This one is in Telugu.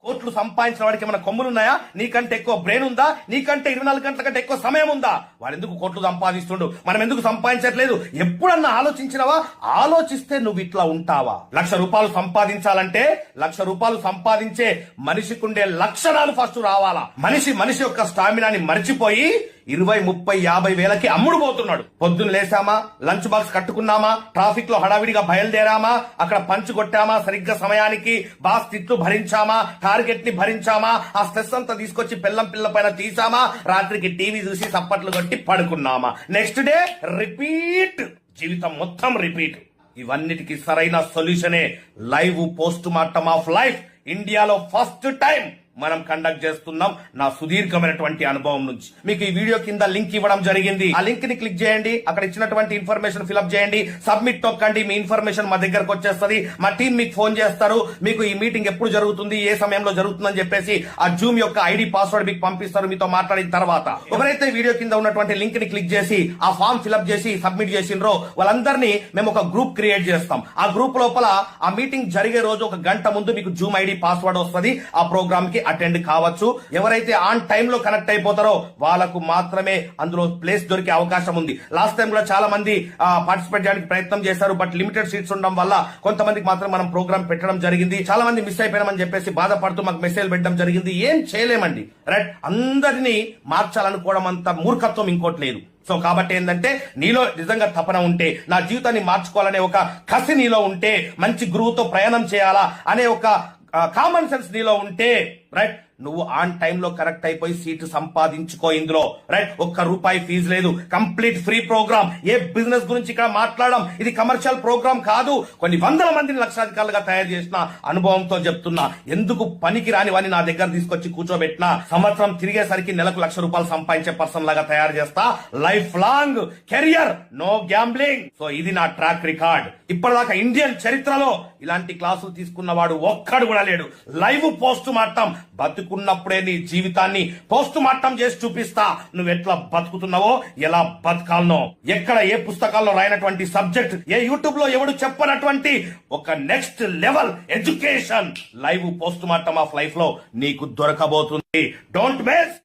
కోట్లు సంపాదించిన వాడికి ఏమైనా కొమ్ములున్నాయా? నీకంటే ఎక్కువ బ్రెయిన్ ఉందా? నీకంటే 24 గంటల కంటే ఎక్కువ సమయం ఉందా? వాడు ఎందుకు కోట్లు సంపాదిస్తుండు, మనం ఎందుకు సంపాదించట్లేదు? ఎప్పుడన్నా ఆలోచించినవా? ఆలోచిస్తే నువ్వు ఇట్లా ఉంటావా? ₹1,00,000 సంపాదించాలంటే ₹1,00,000 సంపాదించే మనిషికుండే లక్షణాలు ఫస్ట్ రావాలా. మనిషి యొక్క స్టామినాని మర్చిపోయి 20, 30, 50 వేలకి అమ్ముడు పోతున్నాడు. పొద్దున్న లేసామా, లంచ్ బాక్స్ కట్టుకున్నామా, ట్రాఫిక్ లో హడావిడిగా బయలుదేరామా, అక్కడ పంచ్ కొట్టామా, సరిగ్గా సమయానికి బాస్ తిట్లు భరించామా, టార్గెట్ ని భరించామా, ఆ స్ట్రెస్ అంతా తీసుకొచ్చి పిల్ల పైన తీసామా, రాత్రికి టీవీ చూసి సప్పట్లు కొట్టి పడుకున్నామా, నెక్స్ట్ డే రిపీట్, జీవితం మొత్తం రిపీట్. ఇవన్నిటికి సరైన సొల్యూషనే live post mortem of life. ఇండియాలో ఫస్ట్ టైం మనం కండక్ట్ చేస్తున్నాం నా సుదీర్ఘమైనటువంటి అనుభవం నుంచి. మీకు ఈ వీడియో కింద లింక్ ఇవ్వడం జరిగింది. ఆ లింక్ ని క్లిక్ చేయండి, అక్కడ ఇచ్చినటువంటి ఇన్ఫర్మేషన్ ఫిల్అప్ చేయండి, సబ్మిట్ తొక్కండి, మీ ఇన్ఫర్మేషన్ మా దగ్గరకు వచ్చేస్తుంది. మా టీం మీకు ఫోన్ చేస్తారు, మీకు ఈ మీటింగ్ ఎప్పుడు జరుగుతుంది, ఏ సమయంలో జరుగుతుందని చెప్పేసి ఆ జూమ్ యొక్క ఐడి పాస్వర్డ్ మీకు పంపిస్తారు. మీతో మాట్లాడిన తర్వాత ఎవరైతే వీడియో కింద ఉన్నటువంటి లింక్ ని క్లిక్ చేసి ఆ ఫామ్ ఫిల్అప్ చేసి సబ్మిట్ చేసిండ్రో వాళ్ళందరినీ మేము ఒక గ్రూప్ క్రియేట్ చేస్తాం. ఆ గ్రూప్ లోపల ఆ మీటింగ్ జరిగే రోజు 1 గంట ముందు మీకు జూమ్ ఐడి పాస్వర్డ్ వస్తుంది. ఆ ప్రోగ్రామ్ కి అటెండ్ కావచ్చు. ఎవరైతే ఆన్ టైమ్ లో కనెక్ట్ అయిపోతారో వాళ్ళకు మాత్రమే అందులో ప్లేస్ దొరికే అవకాశం ఉంది. లాస్ట్ టైం కూడా చాలా మంది పార్టిసిపేట్ చేయడానికి ప్రయత్నం చేశారు, బట్ లిమిటెడ్ సీట్స్ ఉండడం వల్ల కొంతమందికి మాత్రం మనం ప్రోగ్రామ్ పెట్టడం జరిగింది. చాలా మంది మిస్ అయిపోయినామని చెప్పేసి బాధపడుతూ మాకు మెసేజ్ పెట్టడం జరిగింది. ఏం చేయలేమండి, రైట్? అందరినీ మార్చాలనుకోవడం అంత మూర్ఖత్వం ఇంకోటి లేదు. సో కాబట్టి ఏంటంటే నీలో నిజంగా తపన ఉంటే, నా జీవితాన్ని మార్చుకోవాలనే ఒక కసి నీలో ఉంటే, మంచి గురువుతో ప్రయాణం చేయాలా అనే ఒక కామన్ సెన్స్ నీలో ఉంటే, రైట్, నువ్వు ఆన్ టైంలో కరెక్ట్ అయిపోయి సీటు సంపాదించుకో ఇందులో, రైట్? ₹1 ఫీజు లేదు, కంప్లీట్ ఫ్రీ ప్రోగ్రామ్. ఏ బిజినెస్ గురించి ఇక్కడ మాట్లాడడం, ఇది కమర్షియల్ ప్రోగ్రామ్ కాదు. కొన్ని వందల మందిని లక్షాధికారులుగా తయారు చేసిన అనుభవంతో చెప్తున్నా. ఎందుకు పనికి రాని వాడిని నా దగ్గర తీసుకొచ్చి కూర్చోబెట్టినా సంవత్సరం తిరిగేసరికి నెలకు ₹1,00,000 సంపాదించే పర్సన్ లాగా తయారు చేస్తా. Life long career, no gambling. So ఇది నా ట్రాక్ రికార్డ్. ఇప్పటిదాకా ఇండియన్ చరిత్రలో ఇలాంటి క్లాసులు తీసుకున్నవాడు ఒక్కడు కూడా లేడు. లైవ్ పోస్ట్ మార్టం, బతుకున్నప్పుడే నీ జీవితాన్ని పోస్ట్ మార్టం చేసి చూపిస్తా. నువ్వు ఎట్లా బతుకుతున్నావో, ఎలా బతకాలనో, ఎక్కడ ఏ పుస్తకాల్లో రాయనటువంటి సబ్జెక్ట్, ఏ యూట్యూబ్ లో ఎవడు చెప్పనటువంటి ఒక next level education live post mortem of life లో నీకు దొరకబోతుంది. Don't miss.